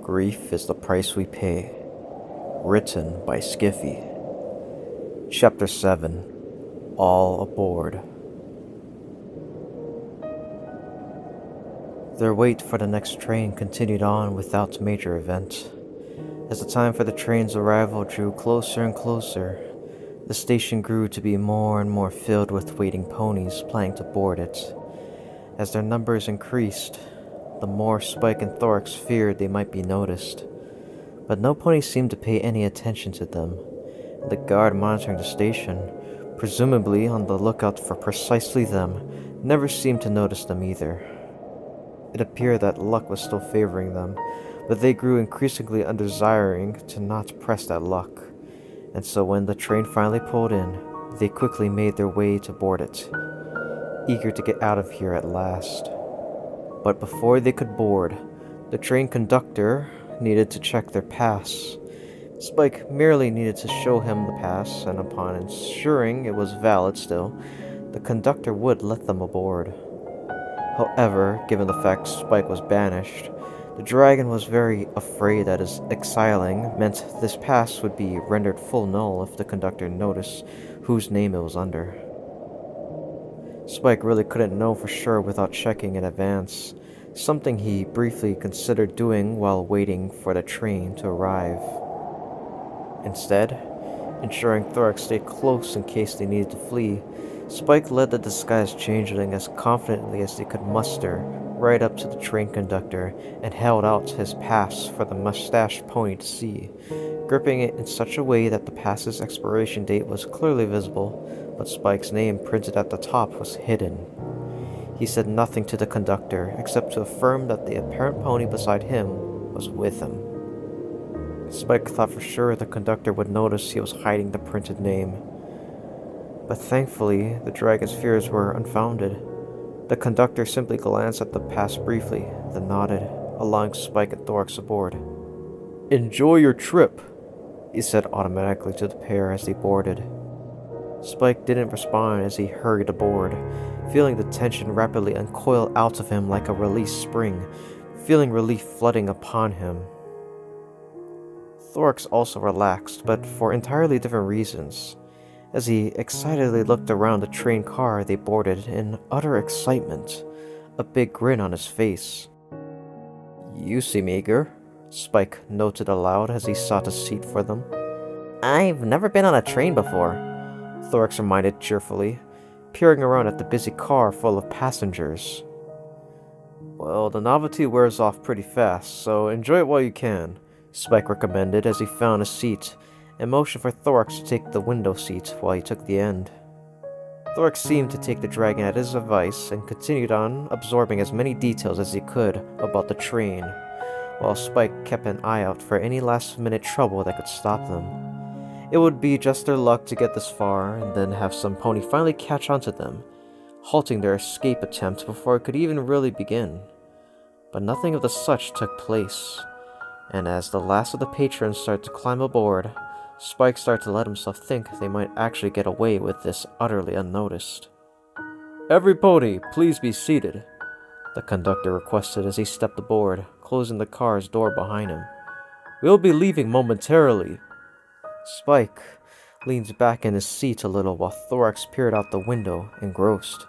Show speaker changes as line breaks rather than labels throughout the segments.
Grief is the Price We Pay. Written by Skiffy. Chapter 7. All Aboard. Their wait for the next train continued on without major event. As the time for the train's arrival drew closer and closer, the station grew to be more and more filled with waiting ponies planning to board it. As their numbers increased, the more Spike and Thorax feared they might be noticed. But no pony seemed to pay any attention to them, and the guard monitoring the station, presumably on the lookout for precisely them, never seemed to notice them either. It appeared that luck was still favoring them, but they grew increasingly undesiring to not press that luck, and so when the train finally pulled in, they quickly made their way to board it, eager to get out of here at last. But before they could board, the train conductor needed to check their pass. Spike merely needed to show him the pass, and upon ensuring it was valid still, the conductor would let them aboard. However, given the fact Spike was banished, the dragon was very afraid that his exiling meant this pass would be rendered full null if the conductor noticed whose name it was under. Spike really couldn't know for sure without checking in advance, something he briefly considered doing while waiting for the train to arrive. Instead, ensuring Thorax stayed close in case they needed to flee, Spike led the disguised changeling as confidently as they could muster right up to the train conductor and held out his pass for the mustached pony to see, gripping it in such a way that the pass's expiration date was clearly visible, but Spike's name printed at the top was hidden. He said nothing to the conductor except to affirm that the apparent pony beside him was with him. Spike thought for sure the conductor would notice he was hiding the printed name. But thankfully, the dragon's fears were unfounded. The conductor simply glanced at the pass briefly, then nodded, allowing Spike and Thorax aboard. "Enjoy your trip," he said automatically to the pair as they boarded. Spike didn't respond as he hurried aboard, feeling the tension rapidly uncoil out of him like a released spring, feeling relief flooding upon him. Thorax also relaxed, but for entirely different reasons, as he excitedly looked around the train car they boarded in utter excitement, a big grin on his face. "You seem eager," Spike noted aloud as he sought a seat for them. "I've never been on a train before," Thorax reminded cheerfully, peering around at the busy car full of passengers. "Well, the novelty wears off pretty fast, so enjoy it while you can," Spike recommended as he found a seat and motioned for Thorax to take the window seat while he took the end. Thorax seemed to take the dragon at his advice and continued on absorbing as many details as he could about the train, while Spike kept an eye out for any last-minute trouble that could stop them. It would be just their luck to get this far and then have some pony finally catch on to them, halting their escape attempt before it could even really begin. But nothing of the such took place, and as the last of the patrons started to climb aboard, Spike started to let himself think they might actually get away with this utterly unnoticed. "Every pony, please be seated," the conductor requested as he stepped aboard, closing the car's door behind him. "We'll be leaving momentarily." Spike leaned back in his seat a little while Thorax peered out the window, engrossed.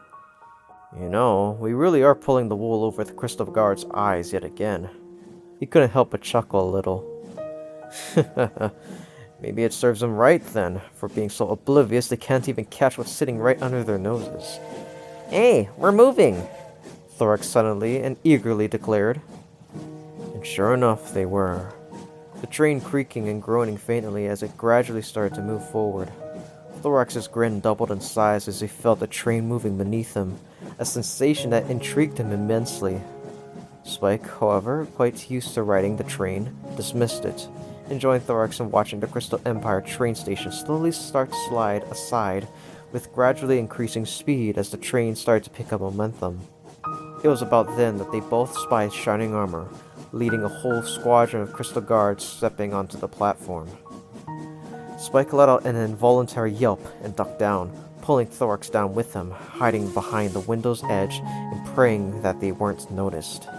"You know, we really are pulling the wool over the Crystal Guard's eyes yet again." He couldn't help but chuckle a little. Maybe it serves them right, then, for being so oblivious they can't even catch what's sitting right under their noses. "Hey, we're moving!" Thorax suddenly and eagerly declared. And sure enough, they were. The train creaking and groaning faintly as it gradually started to move forward. Thorax's grin doubled in size as he felt the train moving beneath him, a sensation that intrigued him immensely. Spike, however, quite used to riding the train, dismissed it, enjoying Thorax and watching the Crystal Empire train station slowly start to slide aside with gradually increasing speed as the train started to pick up momentum. It was about then that they both spied shining armor, leading a whole squadron of Crystal Guards stepping onto the platform. Spike let out an involuntary yelp and ducked down, pulling Thorax down with him, hiding behind the window's edge and praying that they weren't noticed.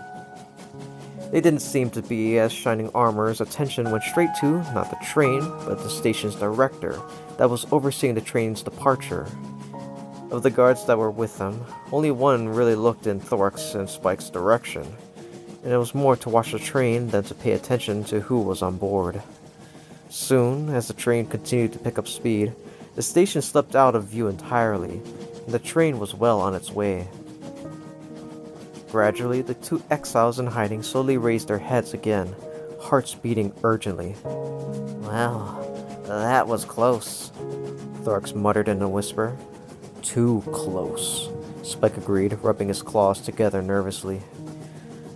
They didn't seem to be as shining armor's attention went straight to, not the train, but the station's director that was overseeing the train's departure. Of the guards that were with them, only one really looked in Thorax and Spike's direction, and it was more to watch the train than to pay attention to who was on board. Soon, as the train continued to pick up speed, the station slipped out of view entirely, and the train was well on its way. Gradually, the two exiles in hiding slowly raised their heads again, hearts beating urgently.
Well, that was close,
Thorax muttered in a whisper. Too close, Spike agreed, rubbing his claws together nervously.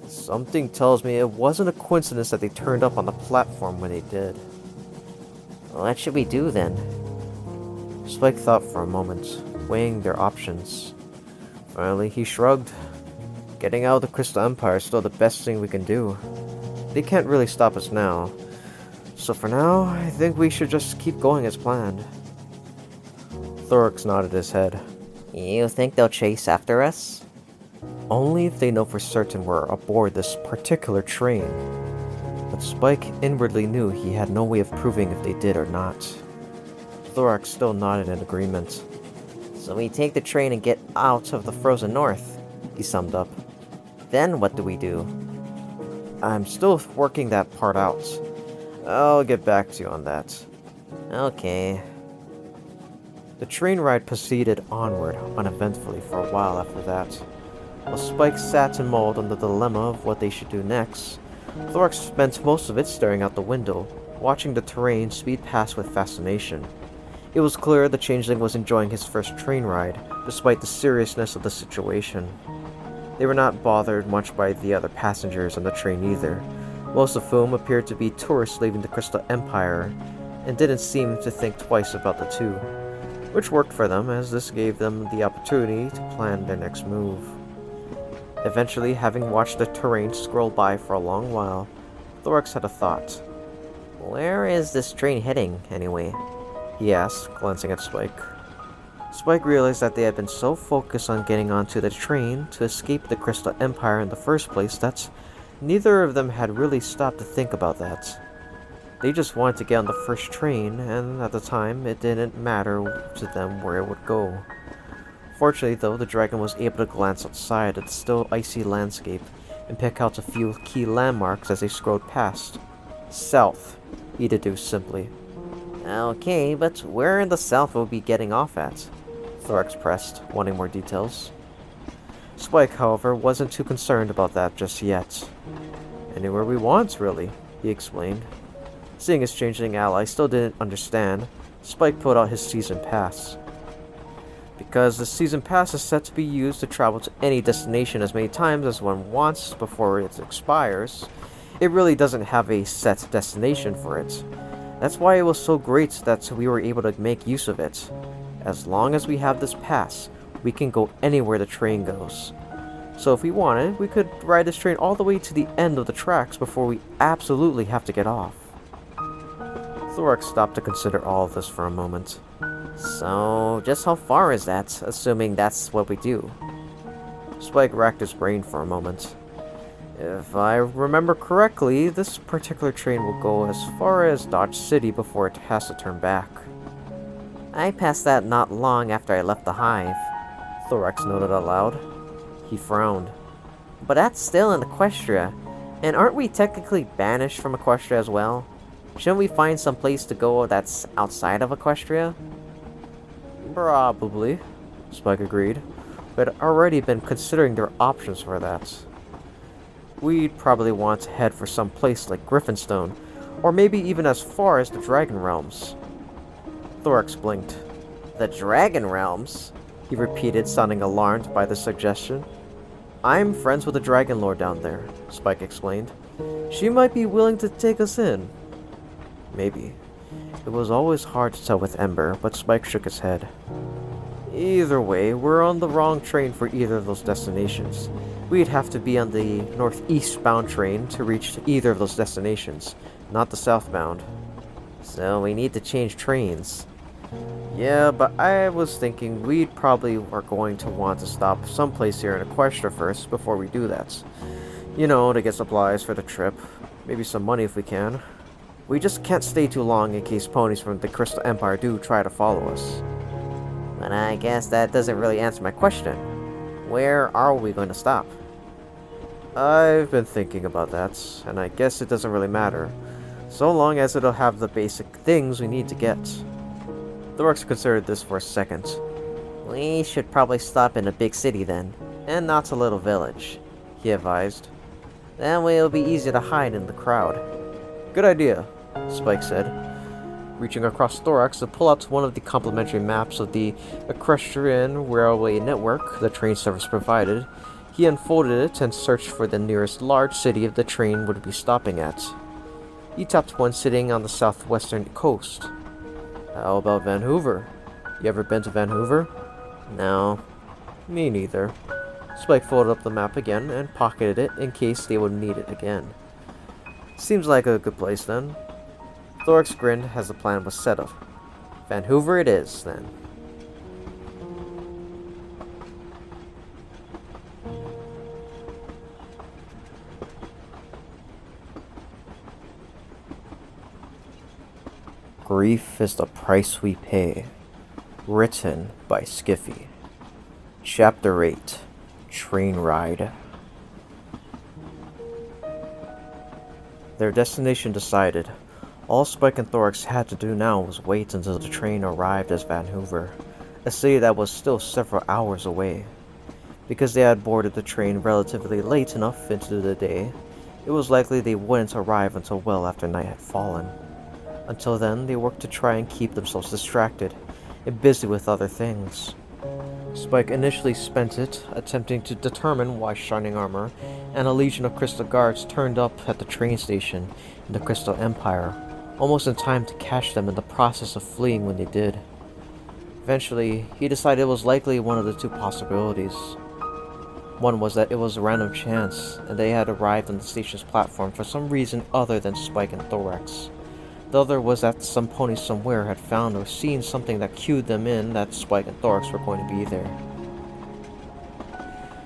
Something tells me it wasn't a coincidence that they turned up on the platform when they did.
What should we do then?
Spike thought for a moment, weighing their options. Finally, he shrugged. Getting out of the Crystal Empire is still the best thing we can do. They can't really stop us now. So for now, I think we should just keep going as planned. Thorax nodded his head.
You think they'll chase after us?
Only if they know for certain we're aboard this particular train. But Spike inwardly knew he had no way of proving if they did or not. Thorax still nodded in agreement.
So we take the train and get out of the frozen north, he summed up. Then what do we do?
I'm still working that part out. I'll get back to you on that.
Okay.
The train ride proceeded onward uneventfully for a while after that. While Spike sat and mulled on the dilemma of what they should do next, Thorax spent most of it staring out the window, watching the terrain speed past with fascination. It was clear the changeling was enjoying his first train ride, despite the seriousness of the situation. They were not bothered much by the other passengers on the train either, most of whom appeared to be tourists leaving the Crystal Empire, and didn't seem to think twice about the two, which worked for them as this gave them the opportunity to plan their next move. Eventually, having watched the terrain scroll by for a long while, Thorax had a thought.
Where is this train heading, anyway?
He asked, glancing at Spike. Spike realized that they had been so focused on getting onto the train to escape the Crystal Empire in the first place that neither of them had really stopped to think about that. They just wanted to get on the first train, and at the time, it didn't matter to them where it would go. Fortunately, though, the dragon was able to glance outside at the still icy landscape and pick out a few key landmarks as they scrolled past. South, he deduced simply.
Okay, but where in the south will we be getting off at?
Thorax pressed, wanting more details. Spike, however, wasn't too concerned about that just yet. Anywhere we want, really, he explained. Seeing his changeling ally still didn't understand, Spike pulled out his season pass. Because the season pass is set to be used to travel to any destination as many times as one wants before it expires, it really doesn't have a set destination for it. That's why it was so great that we were able to make use of it. As long as we have this pass, we can go anywhere the train goes. So if we wanted, we could ride this train all the way to the end of the tracks before we absolutely have to get off. Thorax stopped to consider all of this for a moment.
So, just how far is that, assuming that's what we do?
Spike racked his brain for a moment. If I remember correctly, this particular train will go as far as Dodge City before it has to turn back.
I passed that not long after I left the hive,
Thorax noted aloud. He frowned.
But that's still in Equestria, and aren't we technically banished from Equestria as well? Shouldn't we find some place to go that's outside of Equestria?
Probably, Spike agreed, but had already been considering their options for that. We'd probably want to head for some place like Griffinstone, or maybe even as far as the Dragon Realms. Thorax blinked.
The Dragon Realms?
He repeated, sounding alarmed by the suggestion. I'm friends with the Dragon Lord down there, Spike explained. She might be willing to take us in. Maybe. It was always hard to tell with Ember, but Spike shook his head. Either way, we're on the wrong train for either of those destinations. We'd have to be on the northeast-bound train to reach either of those destinations, not the southbound.
So we need to change trains.
Yeah, but I was thinking we'd probably are going to want to stop someplace here in Equestria first before we do that.
You know, to get supplies for the trip. Maybe some money if we can. We just can't stay too long in case ponies from the Crystal Empire do try to follow us. But I guess that doesn't really answer my question. Where are we going to stop?
I've been thinking about that, and I guess it doesn't really matter, so long as it'll have the basic things we need to get. Thorax considered this for a second.
We should probably stop in a big city then, and not a little village, he advised. That way it'll be easier to hide in the crowd.
Good idea, Spike said, reaching across Thorax to pull out one of the complimentary maps of the equestrian railway network the train service provided. He unfolded it and searched for the nearest large city the train would be stopping at. He tapped one sitting on the southwestern coast. How about Vancouver? You ever been to Vancouver?
No.
Me neither. Spike folded up the map again and pocketed it in case they would need it again. Seems like a good place then. Thorax grinned as the plan was set up. Vancouver it is, then. Grief is the price we pay. Written by Skiffy. Chapter 8. Train Ride. Their destination decided, all Spike and Thorax had to do now was wait until the train arrived at Vancouver, a city that was still several hours away. Because they had boarded the train relatively late enough into the day, it was likely they wouldn't arrive until well after night had fallen. Until then, they worked to try and keep themselves distracted and busy with other things. Spike initially spent it attempting to determine why Shining Armor and a legion of Crystal Guards turned up at the train station in the Crystal Empire, almost in time to catch them in the process of fleeing when they did. Eventually, he decided it was likely one of the two possibilities. One was that it was a random chance, and they had arrived on the station's platform for some reason other than Spike and Thorax. The other was that some pony somewhere had found or seen something that cued them in that Spike and Thorax were going to be there.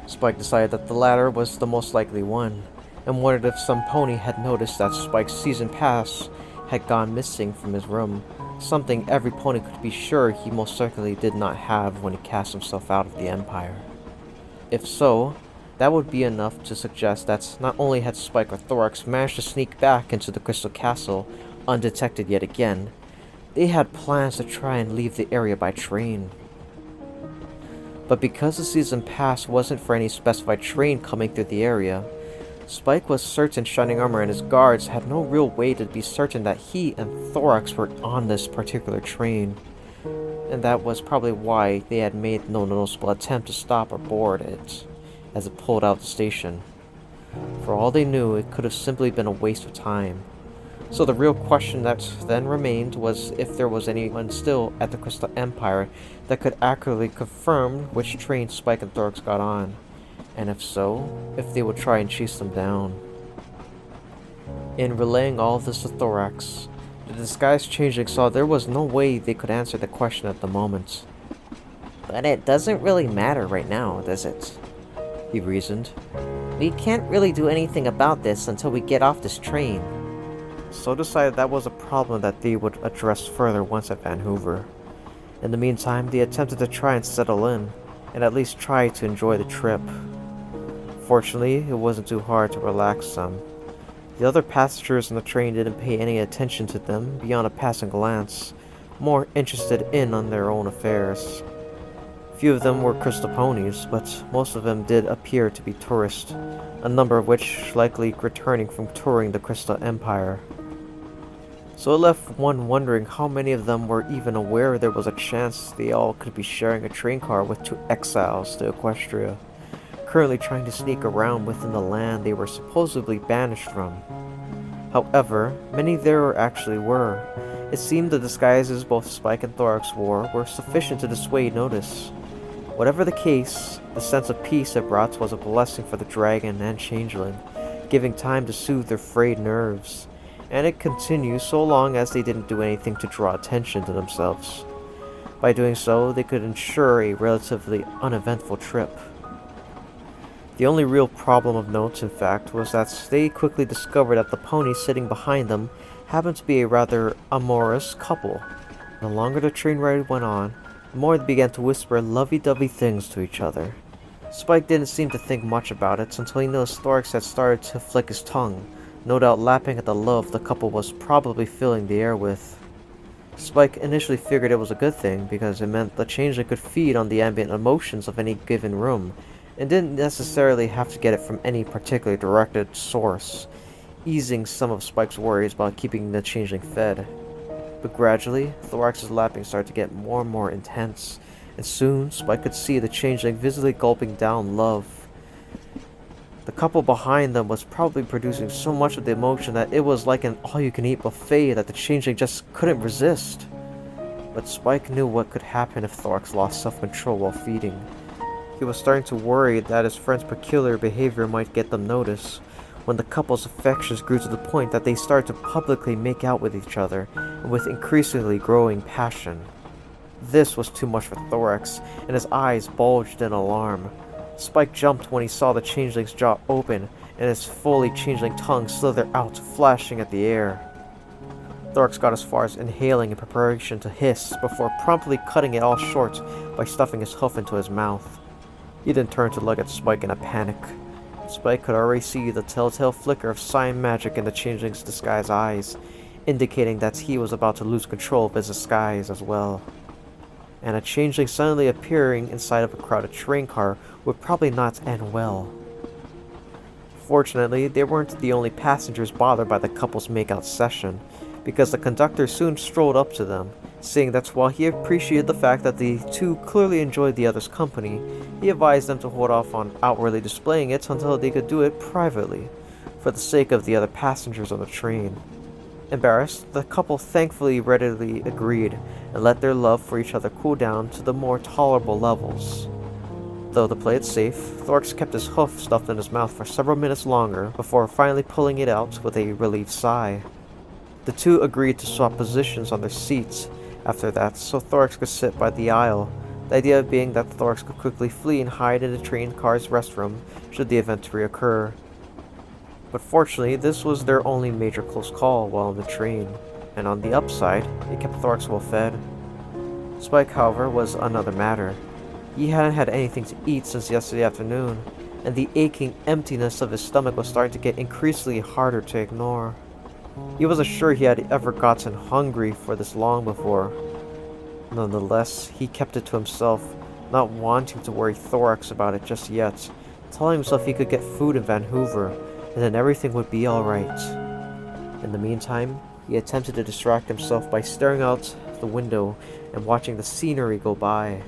Spike decided that the latter was the most likely one, and wondered if some pony had noticed that Spike's season pass had gone missing from his room, something every pony could be sure he most certainly did not have when he cast himself out of the Empire. If so, that would be enough to suggest that not only had Spike or Thorax managed to sneak back into the Crystal Castle undetected yet again, they had plans to try and leave the area by train. But because the season pass wasn't for any specified train coming through the area, Spike was certain Shining Armor and his guards had no real way to be certain that he and Thorax were on this particular train, and that was probably why they had made no noticeable attempt to stop or board it as it pulled out the station. For all they knew, it could have simply been a waste of time. So the real question that then remained was if there was anyone still at the Crystal Empire that could accurately confirm which train Spike and Thorax got on, and if so, if they would try and chase them down. In relaying all of this to Thorax, the disguised changeling saw there was no way they could answer the question at the moment.
But it doesn't really matter right now, does it?
He reasoned.
We can't really do anything about this until we get off this train.
So decided that was a problem that they would address further once at Vancouver. In the meantime, they attempted to try and settle in, and at least try to enjoy the trip. Fortunately, it wasn't too hard to relax some. The other passengers on the train didn't pay any attention to them beyond a passing glance, more interested in on their own affairs. Few of them were crystal ponies, but most of them did appear to be tourists, a number of which likely returning from touring the Crystal Empire. So it left one wondering how many of them were even aware there was a chance they all could be sharing a train car with two exiles to Equestria, currently trying to sneak around within the land they were supposedly banished from. However, many there actually were. It seemed the disguises both Spike and Thorax wore were sufficient to dissuade notice. Whatever the case, the sense of peace it brought was a blessing for the dragon and changeling, giving time to soothe their frayed nerves, and it continued so long as they didn't do anything to draw attention to themselves. By doing so, they could ensure a relatively uneventful trip. The only real problem of note, in fact, was that they quickly discovered that the pony sitting behind them happened to be a rather amorous couple. The longer the train ride went on, the more they began to whisper lovey-dovey things to each other. Spike didn't seem to think much about it until he noticed Thorax had started to flick his tongue, no doubt lapping at the love the couple was probably filling the air with. Spike initially figured it was a good thing because it meant the changeling could feed on the ambient emotions of any given room, and didn't necessarily have to get it from any particularly directed source, easing some of Spike's worries about keeping the changeling fed. But gradually, Thorax's lapping started to get more and more intense, and soon Spike could see the changeling visibly gulping down love. The couple behind them was probably producing so much of the emotion that it was like an all-you-can-eat buffet that the changeling just couldn't resist. But Spike knew what could happen if Thorax lost self-control while feeding. He was starting to worry that his friend's peculiar behavior might get them noticed, when the couple's affections grew to the point that they started to publicly make out with each other, and with increasingly growing passion. This was too much for Thorax, and his eyes bulged in alarm. Spike jumped when he saw the changeling's jaw open, and his fully changeling tongue slither out, flashing at the air. Thorax got as far as inhaling in preparation to hiss, before promptly cutting it all short by stuffing his hoof into his mouth. He then turned to look at Spike in a panic. Spike could already see the telltale flicker of cyan magic in the changeling's disguised eyes, indicating that he was about to lose control of his disguise as well. And a changeling suddenly appearing inside of a crowded train car would probably not end well. Fortunately, they weren't the only passengers bothered by the couple's makeout session, because the conductor soon strolled up to them, saying that while he appreciated the fact that the two clearly enjoyed the other's company, he advised them to hold off on outwardly displaying it until they could do it privately, for the sake of the other passengers on the train. Embarrassed, the couple thankfully readily agreed, and let their love for each other cool down to the more tolerable levels. Though to play it safe, Thorax kept his hoof stuffed in his mouth for several minutes longer before finally pulling it out with a relieved sigh. The two agreed to swap positions on their seats after that so Thorax could sit by the aisle, the idea being that Thorax could quickly flee and hide in the train car's restroom should the event reoccur. But fortunately, this was their only major close call while on the train, and on the upside, it kept Thorax well fed. Spike, however, was another matter. He hadn't had anything to eat since yesterday afternoon, and the aching emptiness of his stomach was starting to get increasingly harder to ignore. He wasn't sure he had ever gotten hungry for this long before. Nonetheless, he kept it to himself, not wanting to worry Thorax about it just yet, telling himself he could get food in Vancouver, and then everything would be alright. In the meantime, he attempted to distract himself by staring out the window and watching the scenery go by,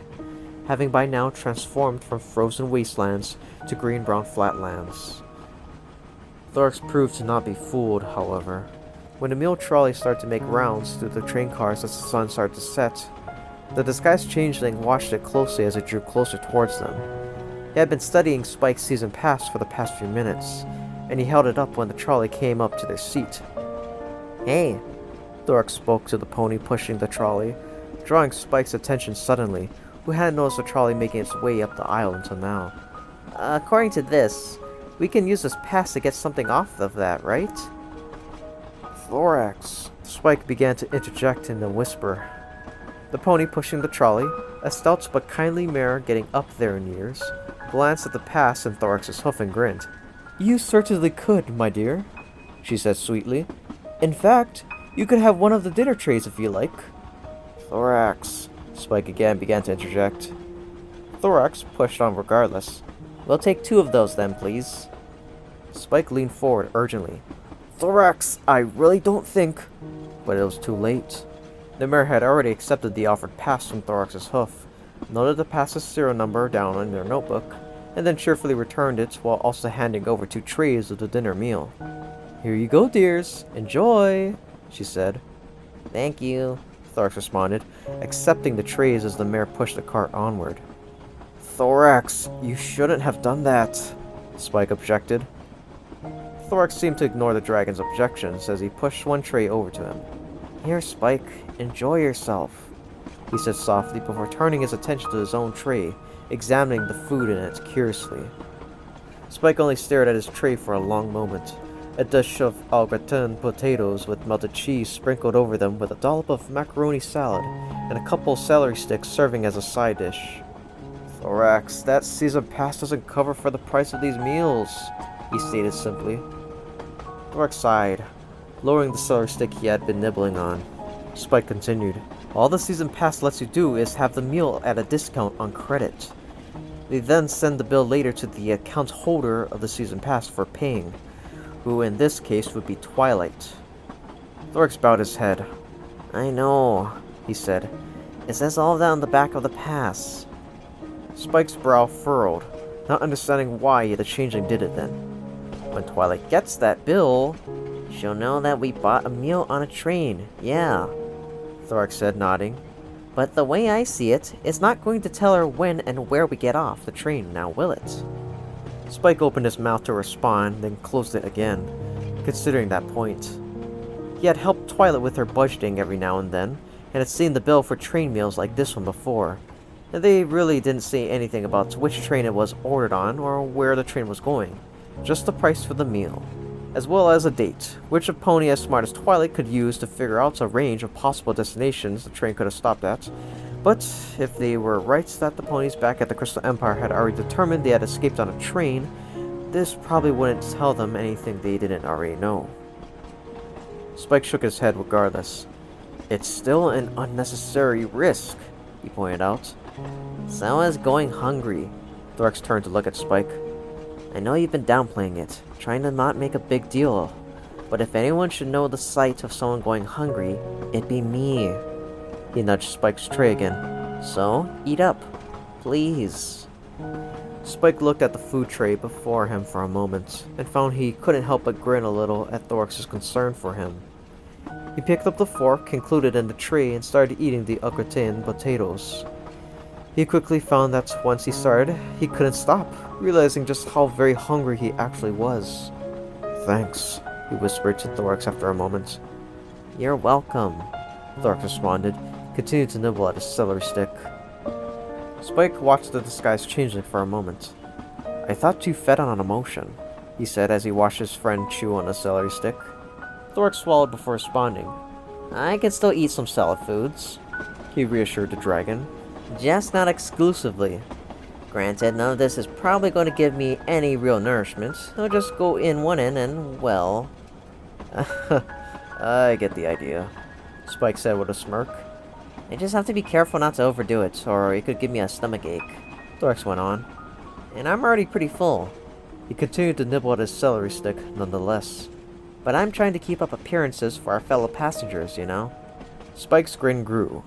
having by now transformed from frozen wastelands to green-brown flatlands. Thorax proved to not be fooled, however. When the meal trolley started to make rounds through the train cars as the sun started to set, the disguised changeling watched it closely as it drew closer towards them. He had been studying Spike's season pass for the past few minutes, and he held it up when the trolley came up to their seat. "Hey," Thorax spoke to the pony pushing the trolley, drawing Spike's attention suddenly, who hadn't noticed the trolley making its way up the aisle until now. "According to this, we can use this pass to get something off of that, right?" "Thorax," Spike began to interject in a whisper. The pony pushing the trolley, a stout but kindly mare getting up there in years, glanced at the pass in Thorax's hoof and grinned. "You certainly could, my dear," she said sweetly. "In fact, you could have one of the dinner trays if you like." "Thorax," Spike again began to interject. Thorax pushed on regardless. "We'll take 2 of those then, please." Spike leaned forward urgently. "Thorax, I really don't think—" But it was too late. The mare had already accepted the offered pass from Thorax's hoof, noted the pass's serial number down in their notebook, and then cheerfully returned it while also handing over 2 trays of the dinner meal. "Here you go, dears. Enjoy," she said. "Thank you," Thorax responded, accepting the trays as the mare pushed the cart onward. "Thorax, you shouldn't have done that," Spike objected. Thorax seemed to ignore the dragon's objections as he pushed one tray over to him. "Here, Spike, enjoy yourself," he said softly before turning his attention to his own tray, examining the food in it curiously.
Spike only stared at his tray for a long moment. A dish of au gratin potatoes with melted cheese sprinkled over them with a dollop of macaroni salad, and a couple celery sticks serving as a side dish. Thorax, that season pass doesn't cover for the price of these meals, he stated simply. Thorax sighed, lowering the celery stick he had been nibbling on. Spike continued. All the season pass lets you do is have the meal at a discount on credit. They then send the bill later to the account holder of the season pass for paying, who in this case would be Twilight. Thorax bowed his head. I know, he said. It says all of that on the back of the pass. Spike's brow furrowed, not understanding why the changeling did it then. When Twilight gets that bill, she'll know that we bought a meal on a train, yeah, Thorax said, nodding. But the way I see it, it's not going to tell her when and where we get off the train, now will it? Spike opened his mouth to respond, then closed it again, considering that point. He had helped Twilight with her budgeting every now and then, and had seen the bill for train meals like this one before. And they really didn't say anything about which train it was ordered on or where the train was going, just the price for the meal, as well as a date, which a pony as smart as Twilight could use to figure out a range of possible destinations the train could have stopped at. But if they were right that the ponies back at the Crystal Empire had already determined they had escaped on a train, this probably wouldn't tell them anything they didn't already know. Spike shook his head regardless. It's still an unnecessary risk, he pointed out. So is going hungry. Thorax turned to look at Spike. I know you've been downplaying it, trying to not make a big deal, but if anyone should know the sight of someone going hungry, it'd be me. He nudged Spike's tray again. So, eat up. Please. Spike looked at the food tray before him for a moment, and found he couldn't help but grin a little at Thorax's concern for him. He picked up the fork, included in the tray, and started eating the au gratin potatoes. He quickly found that once he started, he couldn't stop, realizing just how very hungry he actually was. Thanks, he whispered to Thorax after a moment. You're welcome, Thorax responded, continuing to nibble at his celery stick. Spike watched the disguised changeling for a moment. I thought you fed on an emotion, he said as he watched his friend chew on a celery stick. Thorax swallowed before responding. I can still eat some solid foods, he reassured the dragon. Just not exclusively. Granted, none of this is probably going to give me any real nourishment. I'll just go in one end and, well... I get the idea, Spike said with a smirk. I just have to be careful not to overdo it, or it could give me a stomachache, Thorax went on. And I'm already pretty full. He continued to nibble at his celery stick, nonetheless. But I'm trying to keep up appearances for our fellow passengers, you know? Spike's grin grew.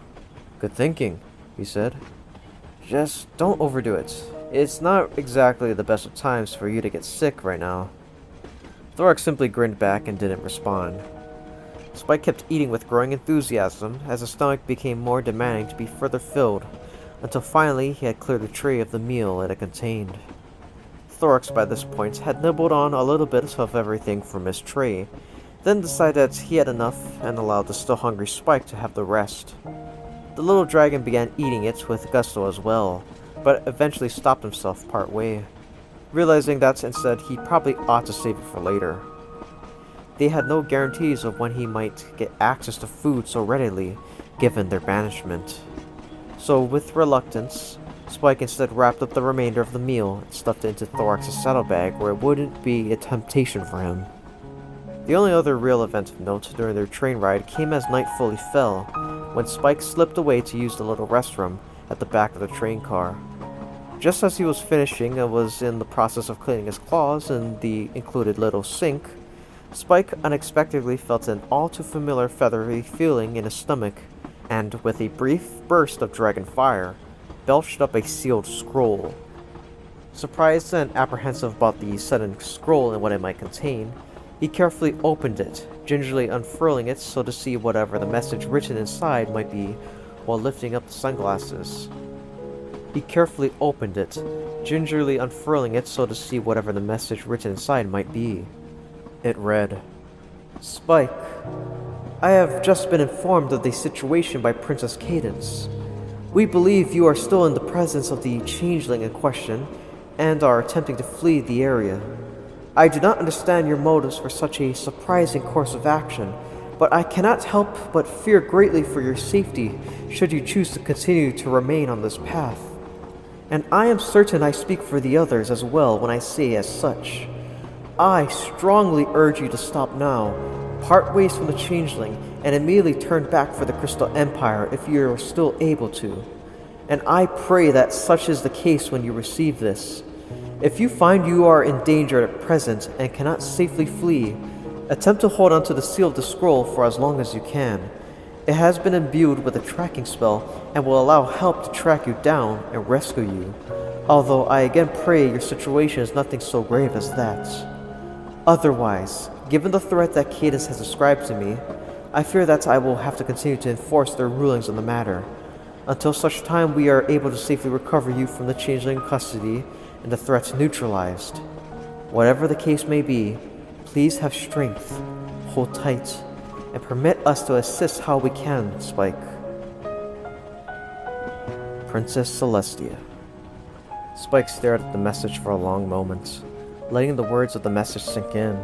Good thinking, he said. Just don't overdo it. It's not exactly the best of times for you to get sick right now. Thorax simply grinned back and didn't respond. Spike kept eating with growing enthusiasm as his stomach became more demanding to be further filled, until finally he had cleared the tray of the meal it had contained. Thorax by this point had nibbled on a little bit of everything from his tray, then decided that he had enough and allowed the still hungry Spike to have the rest. The little dragon began eating it with gusto as well, but eventually stopped himself part way, realizing that instead he probably ought to save it for later. They had no guarantees of when he might get access to food so readily, given their banishment. So with reluctance, Spike instead wrapped up the remainder of the meal and stuffed it into Thorax's saddlebag where it wouldn't be a temptation for him. The only other real event of note during their train ride came as night fully fell, when Spike slipped away to use the little restroom at the back of the train car. Just as he was finishing and was in the process of cleaning his claws in the included little sink, Spike unexpectedly felt an all-too-familiar feathery feeling in his stomach, and with a brief burst of dragon fire, belched up a sealed scroll. Surprised and apprehensive about the sudden scroll and what it might contain, he carefully opened it, gingerly unfurling it so to see whatever the message written inside might be, while lifting up the sunglasses. He carefully opened it, gingerly unfurling it so to see whatever the message written inside might be. It read, Spike, I have just been informed of the situation by Princess Cadence. We believe you are still in the presence of the changeling in question,
and are attempting to flee the area. I do not understand your motives for such a surprising course of action, but I cannot help but fear greatly for your safety should you choose to continue to remain on this path. And I am certain I speak for the others as well when I say as such. I strongly urge you to stop now, part ways from the Changeling, and immediately turn back for the Crystal Empire if you are still able to. And I pray that such is the case when you receive this. If you find you are in danger at present and cannot safely flee, attempt to hold onto the seal of the scroll for as long as you can. It has been imbued with a tracking spell and will allow help to track you down and rescue you, although I again pray your situation is nothing so grave as that. Otherwise, given the threat that Cadence has ascribed to me, I fear that I will have to continue to enforce their rulings on the matter, until such time we are able to safely recover you from the Changeling custody and the threats neutralized. Whatever the case may be, please have strength, hold tight, and permit us to assist how we can, Spike. Princess Celestia. Spike stared at the message for a long moment, letting the words of the message sink in.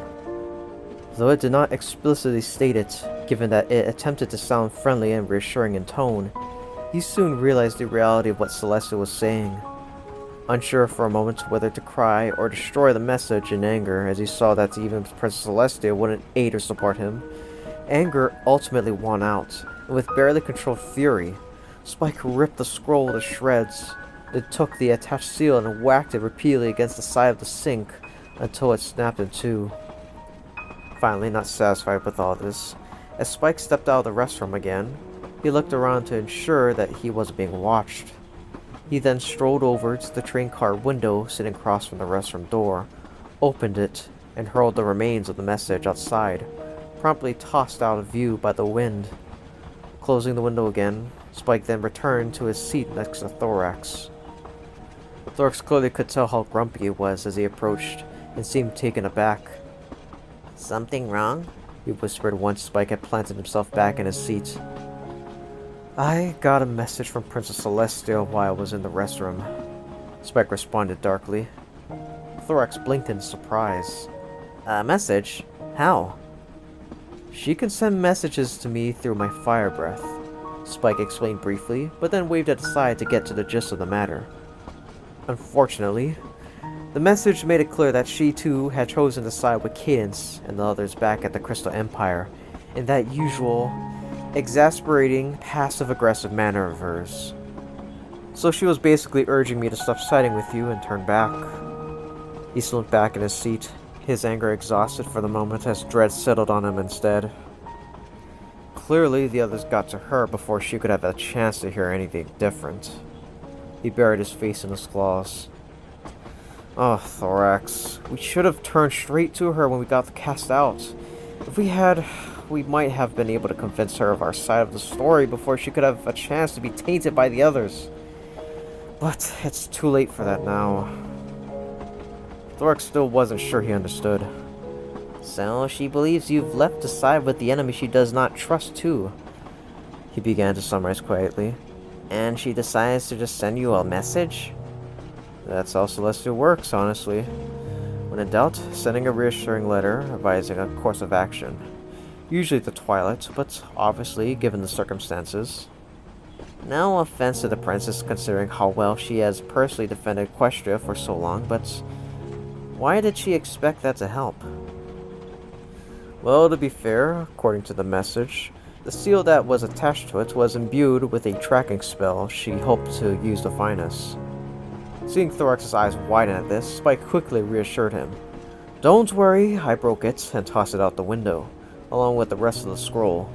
Though it did not explicitly state it, given that it attempted to sound friendly and reassuring in tone, he soon realized the reality of what Celestia was saying. Unsure for a moment whether to cry or destroy the message in anger as he saw that even Princess Celestia wouldn't aid or support him, anger ultimately won out, and with barely controlled fury, Spike ripped the scroll to shreds, then took the attached seal and whacked it repeatedly against the side of the sink until it snapped in two. Finally, not satisfied with all this, as Spike stepped out of the restroom again, he looked around to ensure that he wasn't being watched. He then strolled over to the train car window sitting across from the restroom door, opened it, and hurled the remains of the message outside, promptly tossed out of view by the wind. Closing the window again, Spike then returned to his seat next to Thorax. Thorax clearly could tell how grumpy he was as he approached, and seemed taken aback.
Something wrong?
He whispered once Spike had planted himself back in his seat. I got a message from Princess Celestia while I was in the restroom, Spike responded darkly. Thorax blinked in surprise.
A message? How?
She can send messages to me through my fire breath, Spike explained briefly, but then waved it aside to get to the gist of the matter. Unfortunately, the message made it clear that she too had chosen to side with Cadence and the others back at the Crystal Empire in that usual, exasperating, passive-aggressive manner of hers. So she was basically urging me to stop siding with you and turn back. He slumped back in his seat, his anger exhausted for the moment as dread settled on him instead. Clearly, the others got to her before she could have a chance to hear anything different. He buried his face in his claws. Oh, Thorax. We should have turned straight to her when we got cast out. If we had, we might have been able to convince her of our side of the story before she could have a chance to be tainted by the others. But it's too late for that now. Thorax still wasn't sure he understood.
So she believes you've left to side with the enemy she does not trust too.
He began to summarize quietly.
And she decides to just send you a message?
That's how Celestia works, honestly. When in doubt, sending a reassuring letter advising a course of action. Usually the Twilight, but obviously, given the circumstances.
No offense to the princess considering how well she has personally defended Equestria for so long, but why did she expect that to help?
Well, to be fair, according to the message, the seal that was attached to it was imbued with a tracking spell she hoped to use to find us. Seeing Thorax's eyes widen at this, Spike quickly reassured him. Don't worry, I broke it and tossed it out the window, along with the rest of the scroll.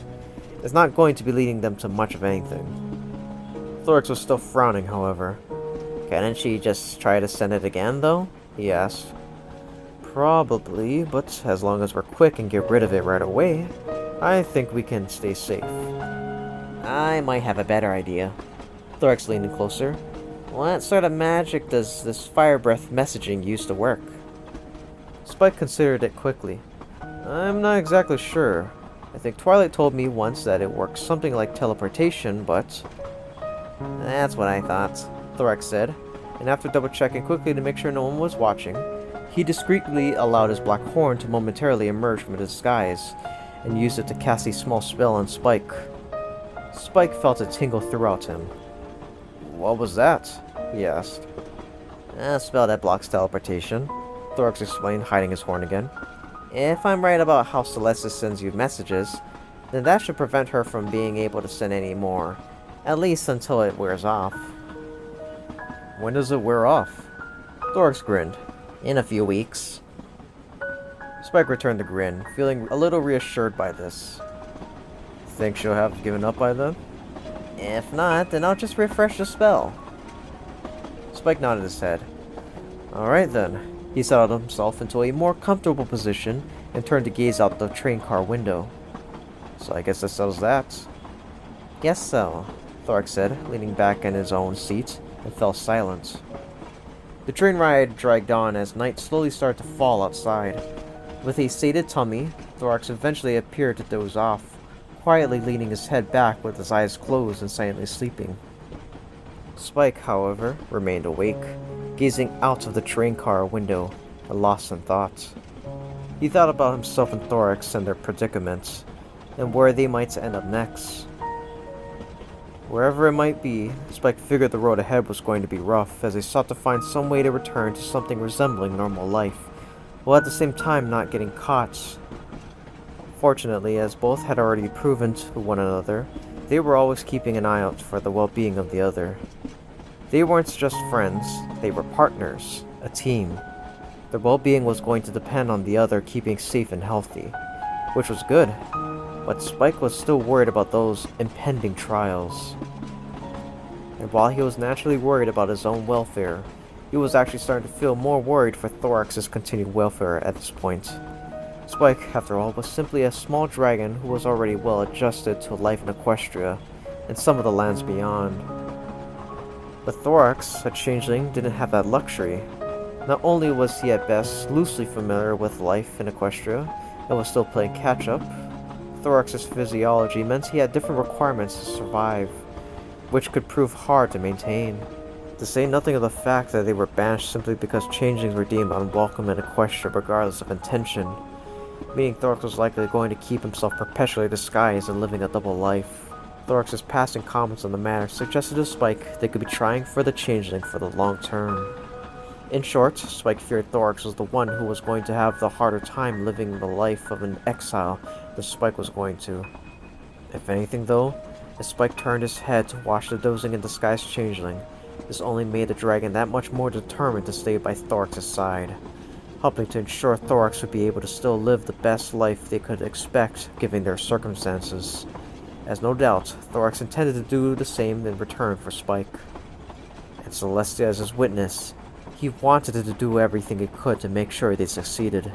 It's not going to be leading them to much of anything. Thorax was still frowning, however.
Couldn't she just try to send it again, though?
He asked. Probably, but as long as we're quick and get rid of it right away, I think we can stay safe.
I might have a better idea.
Thorax leaned in closer.
What sort of magic does this fire breath messaging use to work?
Spike considered it quickly. I'm not exactly sure. I think Twilight told me once that it works something like teleportation, but...
That's what I thought, Thorax said, and after double-checking quickly to make sure no one was watching, he discreetly allowed his black horn to momentarily emerge from the disguise, and used it to cast a small spell on Spike. Spike felt a tingle throughout him. "What was that?" he asked. "A spell that blocks teleportation," Thorax explained, hiding his horn again. "If I'm right about how Celeste sends you messages, then that should prevent her from being able to send any more, at least until it wears off." "When does it wear off?" Thorax grinned. "In a few weeks." Spike returned the grin, feeling a little reassured by this. "Think she'll have given up by then?" "If not, then I'll just refresh the spell." Spike nodded his head. "Alright then." He settled himself into a more comfortable position and turned to gaze out the train car window. "So I guess that settles that." "Guess so," Thorax said, leaning back in his own seat, and fell silent. The train ride dragged on as night slowly started to fall outside. With a sated tummy, Thorax eventually appeared to doze off, quietly leaning his head back with his eyes closed and silently sleeping. Spike, however, remained awake, gazing out of the train car window and lost in thought. He thought about himself and Thorax and their predicament, and where they might end up next. Wherever it might be, Spike figured the road ahead was going to be rough as they sought to find some way to return to something resembling normal life, while at the same time not getting caught. Fortunately, as both had already proven to one another, they were always keeping an eye out for the well-being of the other. They weren't just friends, they were partners, a team. Their well-being was going to depend on the other keeping safe and healthy, which was good. But Spike was still worried about those impending trials. And while he was naturally worried about his own welfare, he was actually starting to feel more worried for Thorax's continued welfare at this point. Spike, after all, was simply a small dragon who was already well adjusted to life in Equestria and some of the lands beyond. But Thorax, a changeling, didn't have that luxury. Not only was he at best loosely familiar with life in Equestria and was still playing catch-up, Thorax's physiology meant he had different requirements to survive, which could prove hard to maintain. To say nothing of the fact that they were banished simply because changelings were deemed unwelcome in Equestria regardless of intention, meaning Thorax was likely going to keep himself perpetually disguised and living a double life. Thorax's passing comments on the matter suggested to Spike they could be trying for the changeling for the long term. In short, Spike feared Thorax was the one who was going to have the harder time living the life of an exile than Spike was going to. If anything though, as Spike turned his head to watch the dozing and disguised changeling, this only made the dragon that much more determined to stay by Thorax's side, helping to ensure Thorax would be able to still live the best life they could expect given their circumstances, as no doubt Thorax intended to do the same in return for Spike. And Celestia as his witness, he wanted to do everything he could to make sure they succeeded.